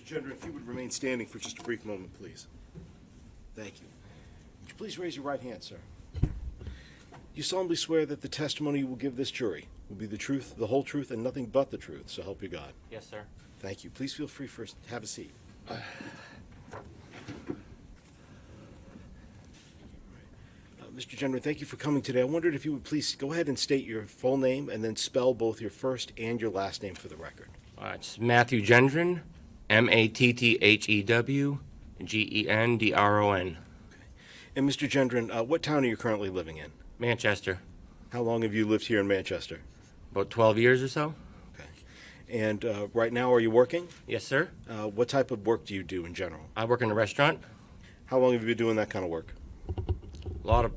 Gender, if you would remain standing for just a brief moment, please. Thank you. Would you please raise your right hand, sir? You solemnly swear that the testimony you will give this jury will be the truth, the whole truth, and nothing but the truth, so help you God. Yes, sir. Thank you. Please feel free to have a seat. Mr. Gendron, thank you for coming today. I wondered if you would please go ahead and state your full name and then spell both your first and your last name for the record. It's Matthew Gendron, Matthew-Gendron. Okay. And Mr. Gendron, what town are you currently living in? Manchester. How long have you lived here in Manchester? About 12 years or so. Okay. And right now, are you working? Yes, sir. What type of work do you do in general? I work in a restaurant. How long have you been doing that kind of work?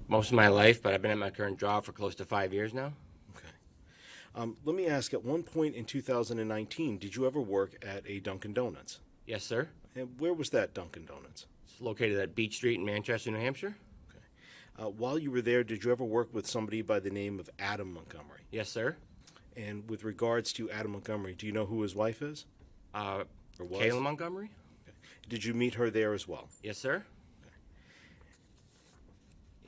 Most of my life, but I've been at my current job for close to 5 years now. Okay. Let me ask, at one point in 2019, did you ever work at a Dunkin' Donuts? Yes, sir. And where was that Dunkin' Donuts? It's located at Beach Street in Manchester, New Hampshire. Okay. While you were there, did you ever work with somebody by the name of Adam Montgomery? Yes, sir. And with regards to Adam Montgomery, do you know who his wife is? Or was? Kayla Montgomery. Okay. Did you meet her there as well? Yes, sir.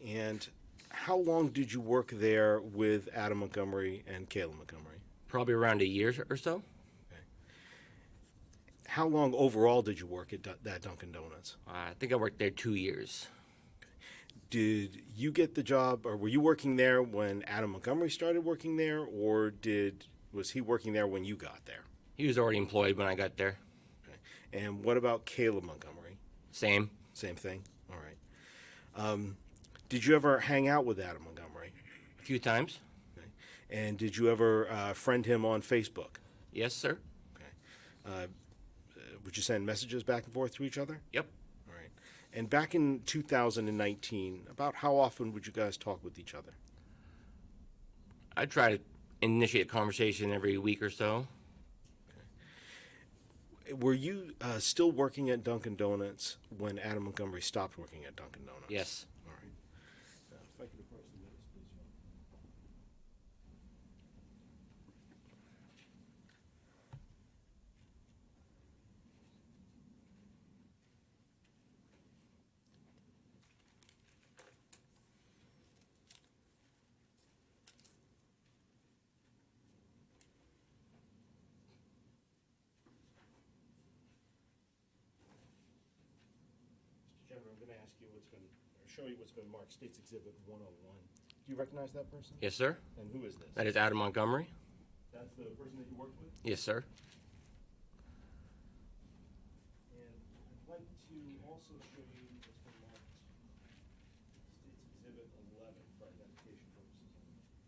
And how long did you work there with Adam Montgomery and Kayla Montgomery? Probably around a year or so. Okay. How long overall did you work at that Dunkin' Donuts? I think I worked there 2 years. Okay. Did you get the job, or were you working there when Adam Montgomery started working there, or was he working there when you got there? He was already employed when I got there. Okay. And what about Kayla Montgomery? Same. Same thing? All right. Did you ever hang out with Adam Montgomery? A few times. Okay. And did you ever friend him on Facebook? Yes, sir. Okay. Would you send messages back and forth to each other? Yep. All right. And back in 2019, about how often would you guys talk with each other? I try to initiate a conversation every week or so. Okay. Were you still working at Dunkin' Donuts when Adam Montgomery stopped working at Dunkin' Donuts? Yes. All right. If I could approach the minutes, please. I'm going to ask you show you what's been marked State's Exhibit 101. Do you recognize that person? Yes, sir. And who is this? That is Adam Montgomery. That's the person that you worked with? Yes, sir. And I'd like to also show you what's been marked State's Exhibit 11 for identification purposes only.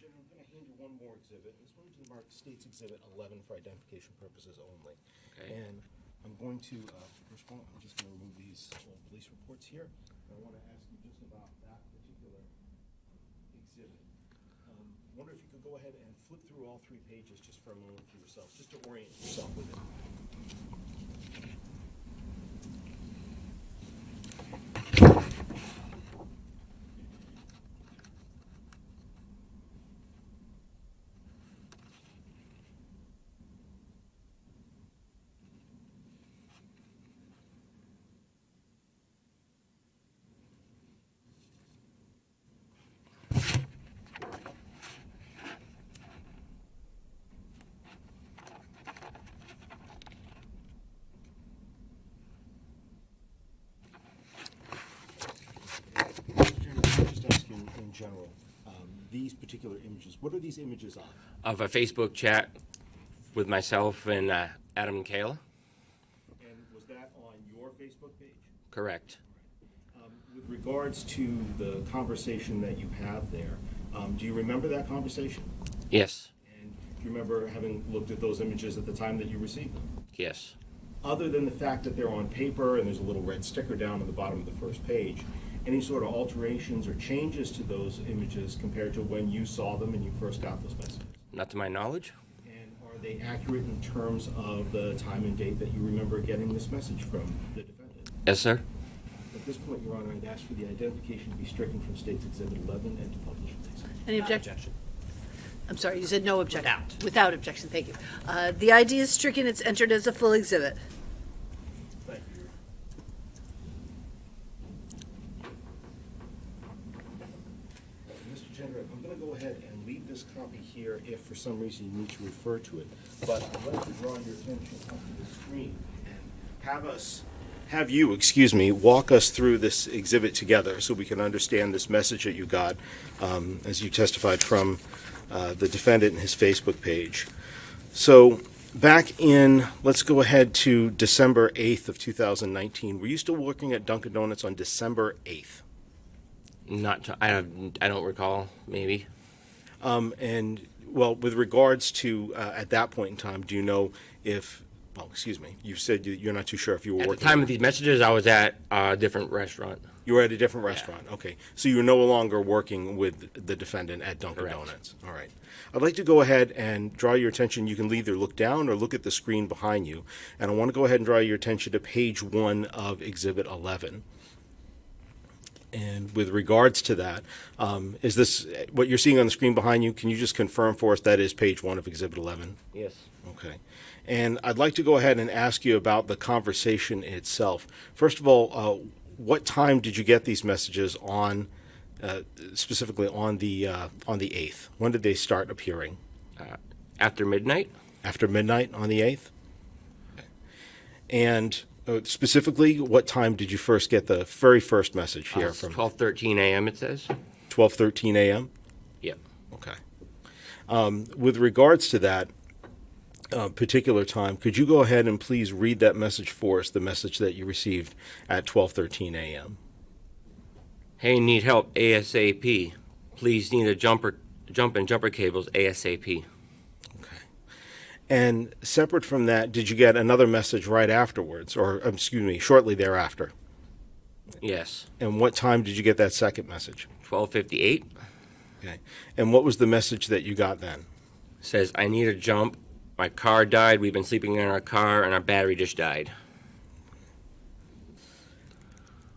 I'm going to hand you one more exhibit. This one's marked State's Exhibit 11 for identification purposes only. Okay. And I'm going to, first of all, I'm just going to remove these old police reports here. And I want to ask you just about that particular exhibit. I wonder if you could go ahead and flip through all 3 pages just for a moment for yourself, just to orient yourself with it. In general, these particular images, what are these images of? Of a Facebook chat with myself and Adam and Kayla. And was that on your Facebook page? Correct. With regards to the conversation that you have there, do you remember that conversation? Yes. And do you remember having looked at those images at the time that you received them? Yes. other than the fact that they're on paper and there's a little red sticker down on the bottom of the first page, any sort of alterations or changes to those images compared to when you saw them and you first got those messages? Not to my knowledge. And are they accurate in terms of the time and date that you remember getting this message from the defendant? Yes, sir. At this point, Your Honor, I'd ask for the identification to be stricken from State's Exhibit 11 and to publish, please. Any objection? I'm sorry, you said no objection. Without. Without objection, thank you. The ID is stricken, it's entered as a full exhibit. Thank you. Mr. Gender, I'm going to go ahead and leave this copy here if for some reason you need to refer to it. But I'd like to draw your attention up to the screen and have you, walk us through this exhibit together so we can understand this message that you got as you testified from the defendant and his Facebook page. So back in, let's go ahead to December 8th of 2019. Were you still working at Dunkin' Donuts on December 8th? I don't recall. Maybe. And well, with regards to at that point in time, do you know if? Well, excuse me. You said you're not too sure if you were At working. the time of these messages, I was at a different restaurant. You were at a different restaurant. Okay, so you're no longer working with the defendant at Dunkin' Correct. Donuts. All right. I'd like to go ahead and draw your attention. You can either look down or look at the screen behind you. And I want to go ahead and draw your attention to page 1 of Exhibit 11. And with regards to that, is this what you're seeing on the screen behind you? Can you just confirm for us that is page 1 of Exhibit 11? Yes. Okay. And I'd like to go ahead and ask you about the conversation itself. First of all, what time did you get these messages on, specifically on the 8th? When did they start appearing? After midnight. After midnight on the 8th? And specifically, what time did you first get the very first message here from? 12:13 a.m. It says. 12:13 a.m. Yep. Okay. With regards to that particular time, could you go ahead and please read that message for us, the message that you received at 12:13 a.m.? Hey, need help ASAP. Please need a jump and jumper cables ASAP. Okay. And separate from that, did you get another message right afterwards, or excuse me, shortly thereafter? Yes. And what time did you get that second message? 12:58. Okay. And what was the message that you got then? Says I need a jump. My car died. We've been sleeping in our car, and our battery just died.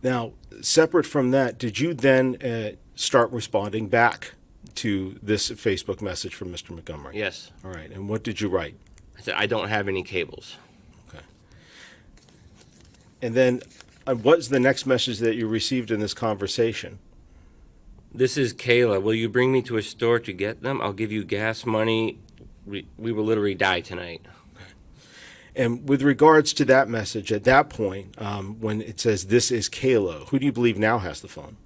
Now, separate from that, did you then start responding back to this Facebook message from Mr. Montgomery? Yes. All right. And what did you write? I said I don't have any cables. Okay. And then what's the next message that you received in this conversation? This is Kayla. Will you bring me to a store to get them? I'll give you gas money. We will literally die tonight. Okay. And with regards to that message, at that point, when it says this is Kayla, who do you believe now has the phone?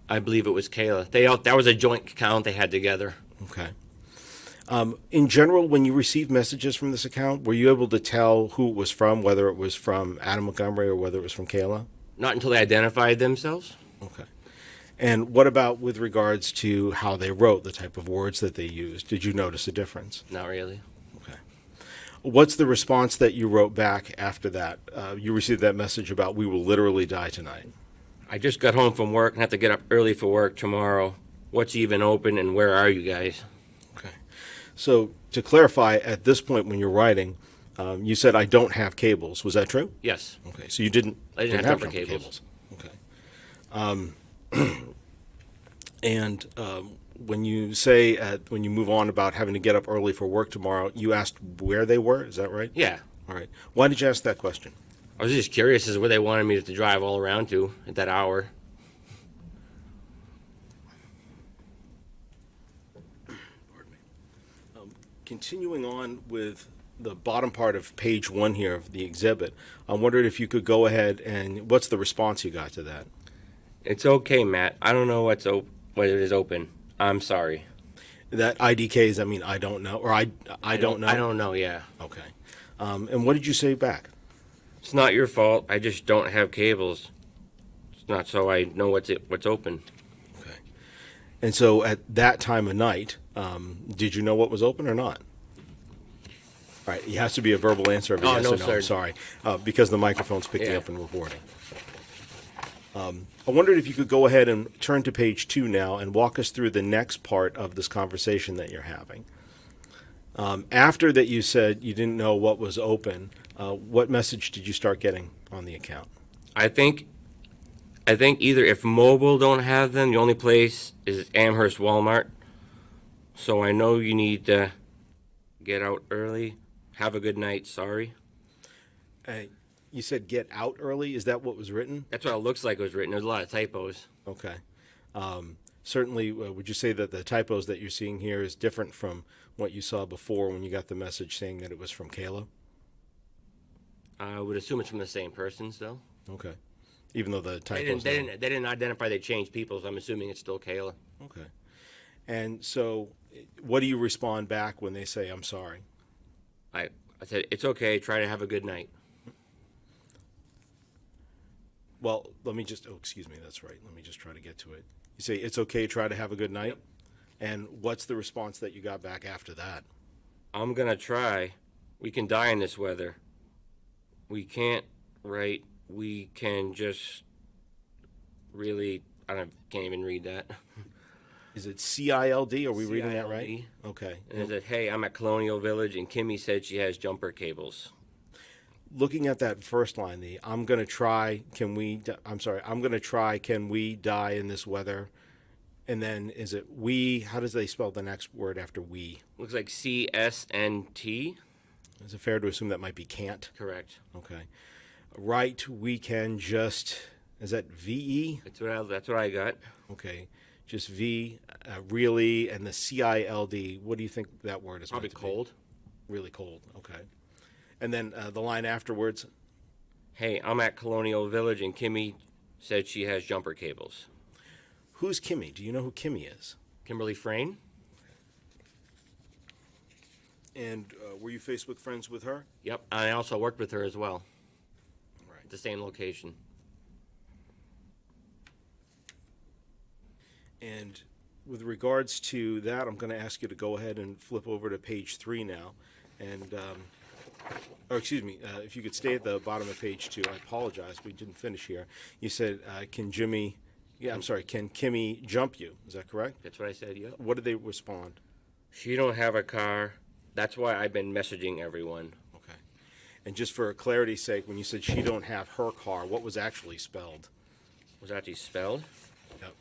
I believe it was Kayla. That was a joint account they had together. Okay. In general, when you received messages from this account, were you able to tell who it was from, whether it was from Adam Montgomery or whether it was from Kayla? Not until they identified themselves. Okay. And what about with regards to how they wrote, the type of words that they used? Did you notice a difference? Not really. Okay. What's the response that you wrote back after that? You received that message about we will literally die tonight. I just got home from work and have to get up early for work tomorrow. What's even open and where are you guys? Okay. So to clarify, at this point when you're writing, you said I don't have cables. Was that true? Yes. Okay. So you didn't. I didn't have jumper cables. Okay. And when you say when you move on about having to get up early for work tomorrow, you asked where they were. Is that right? Yeah. All right. Why did you ask that question? I was just curious as to where they wanted me to drive all around to at that hour. Pardon me. Continuing on with the bottom part of page 1 here of the exhibit, I wondered if you could go ahead and what's the response you got to that? It's okay, Matt. I don't know what it is open. I'm sorry. That IDK, I mean, I don't know, or I don't know? I don't know, yeah. Okay. And what did you say back? It's not your fault. I just don't have cables. It's not so I know what's open. Okay. And so at that time of night, did you know what was open or not? All right, it has to be a verbal answer of a Oh, yes no, or no. sir. I'm sorry, because the microphone's picking Yeah. up and recording. I wondered if you could go ahead and turn to page 2 now and walk us through the next part of this conversation that you're having. After that you said you didn't know what was open, what message did you start getting on the account? I think either if mobile don't have them, the only place is Amherst Walmart. So I know you need to get out early. Have a good night. Sorry. You said get out early. Is that what was written? That's what it looks like it was written. There's a lot of typos. Okay. Certainly, would you say that the typos that you're seeing here is different from what you saw before when you got the message saying that it was from Kayla? I would assume it's from the same person still. Okay. Even though the They typos. didn't identify they changed people, so I'm assuming it's still Kayla. Okay. And so, what do you respond back when they say, I'm sorry? I said, it's okay. Try to have a good night. Well, let me just, oh, excuse me, that's right. Let me just try to get to it. You say, it's okay, try to have a good night? Yep. And what's the response that you got back after that? I'm going to try. We can die in this weather. We can't, right? We can just really, can't even read that. Is it CILD? Are we reading that right? CILD. Okay. And it said, hey, I'm at Colonial Village, and Kimmy said she has jumper cables. Looking at that first line, I'm going to try, can we die in this weather? And then is it we, how does they spell the next word after we? Looks like CSNT. Is it fair to assume that might be can't? Correct. Okay. Right, we can just, is that VE? That's what I got. Okay. Just V, really, and the CILD, what do you think that word is? Probably meant to be? cold. Really cold, okay. And then the line afterwards, Hey, I'm at Colonial Village, and Kimmy said she has jumper cables. who's Kimmy? Do you know who Kimmy is? Kimberly Frayne? And were you Facebook friends with her? Yep. I also worked with her as well. Right. At the same location. And with regards to that, I'm going to ask you to go ahead and flip over to page 3 now. And, or excuse me, if you could stay at the bottom of page 2. I apologize, we didn't finish here. You said, can Kimmy jump you? Is that correct? That's what I said, yep. What did they respond? She don't have a car. That's why I've been messaging everyone. Okay. And just for clarity's sake, when you said she don't have her car, what was actually spelled? Was actually spelled? Yep.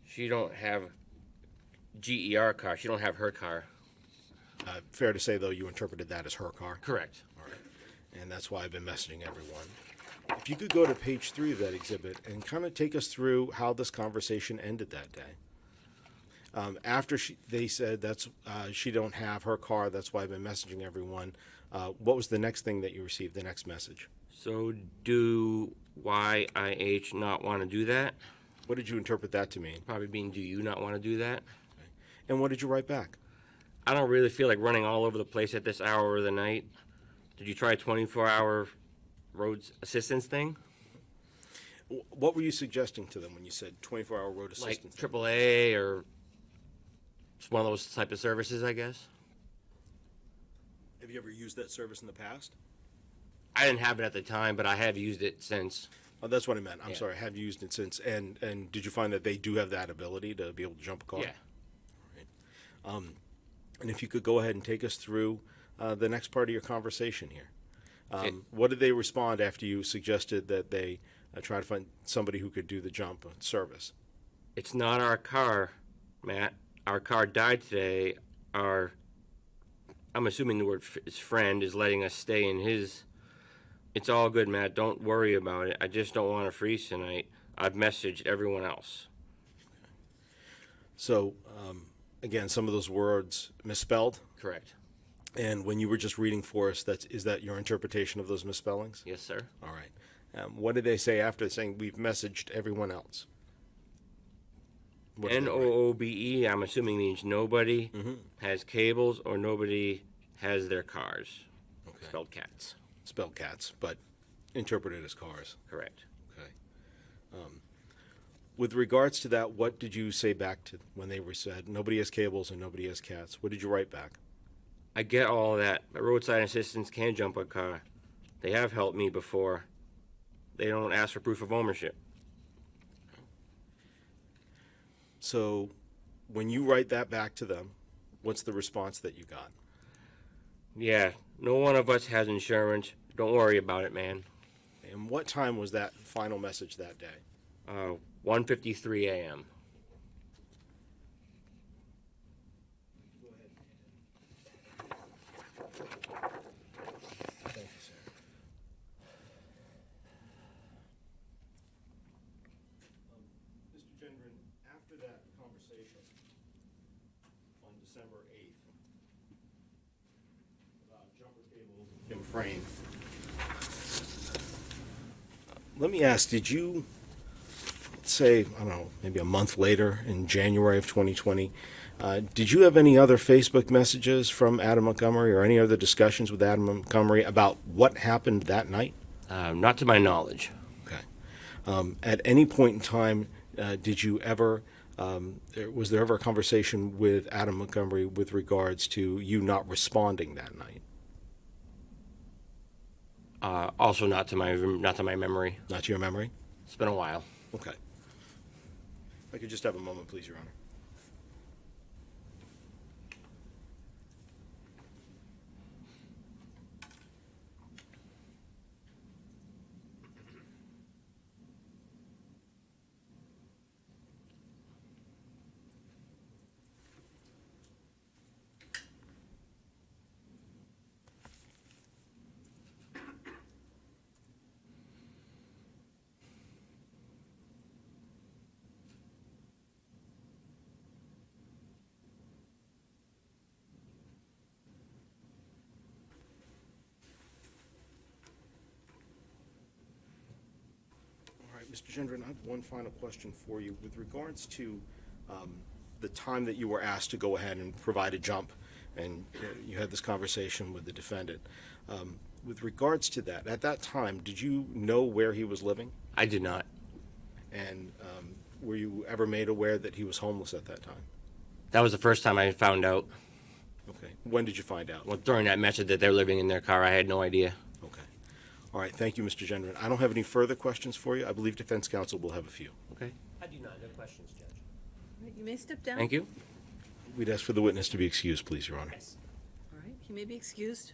She don't have GER car. She don't have her car. Fair to say, though, you interpreted that as her car? Correct. All right. And that's why I've been messaging everyone. If you could go to page 3 of that exhibit and kind of take us through how this conversation ended that day. After they said she don't have her car, that's why I've been messaging everyone, what was the next thing that you received, the next message? So do YIH not want to do that? What did you interpret that to mean? Probably being, do you not want to do that? And what did you write back? I don't really feel like running all over the place at this hour of the night. Did you try a 24-hour roads assistance thing? What were you suggesting to them when you said 24-hour road Like assistance? AAA or just one of those type of services, I guess? Have you ever used that service in the past? I didn't have it at the time, but I have used it since. Oh, that's what I meant. I'm Yeah. sorry. Have you used it since? And did you find that they do have that ability to be able to jump a car? Yeah. Right. And if you could go ahead and take us through the next part of your conversation here. What did they respond after you suggested that they try to find somebody who could do the jump service? It's not our car, Matt. Our car died today. I'm assuming the word his friend is letting us stay in his. It's all good, Matt. Don't worry about it. I just don't want to freeze tonight. I've messaged everyone else. So, again, some of those words misspelled. Correct. And when you were just reading for us, is that your interpretation of those misspellings? Yes, sir. All right. What did they say after saying we've messaged everyone else? What did they write? NOOBE, I'm assuming means nobody has cables or nobody has their cars. Okay. Spelled cats. Spelled cats, but interpreted as cars. Correct. Okay. With regards to that, what did you say back to when they were said nobody has cables and nobody has cats? What did you write back? I get all that, but roadside assistants can jump a car. They have helped me before. They don't ask for proof of ownership. So when you write that back to them, what's the response that you got? Yeah, no one of us has insurance. Don't worry about it, man. And what time was that final message that day? 1:53 a.m. Thank you, sir. Mr. Gendron, after that conversation on December 8th about jumper cables and frame, let me ask, did you, say, I don't know, maybe a month later in January of 2020, did you have any other Facebook messages from Adam Montgomery or any other discussions with Adam Montgomery about what happened that night? Not to my knowledge. Okay. At any point in time, did you ever, was there ever a conversation with Adam Montgomery with regards to you not responding that night? Also not to my memory. Not to your memory? It's been a while. Okay. If I could just have a moment, please, Your Honor. All right, Mr. Gendron, I have one final question for you. With regards to the time that you were asked to go ahead and provide a jump, and you had this conversation with the defendant, with regards to that, at that time, did you know where he was living? I did not. And were you ever made aware that he was homeless at that time? That was the first time I found out. Okay. When did you find out? Well, during that message that they're living in their car, I had no idea. Okay. All right. Thank you, Mr. Gendron. I don't have any further questions for you. I believe defense counsel will have a few. Okay. I do not. No questions, Judge. All right, you may step down. Thank you. We'd ask for the witness to be excused, please, Your Honor. Yes. All right, he may be excused.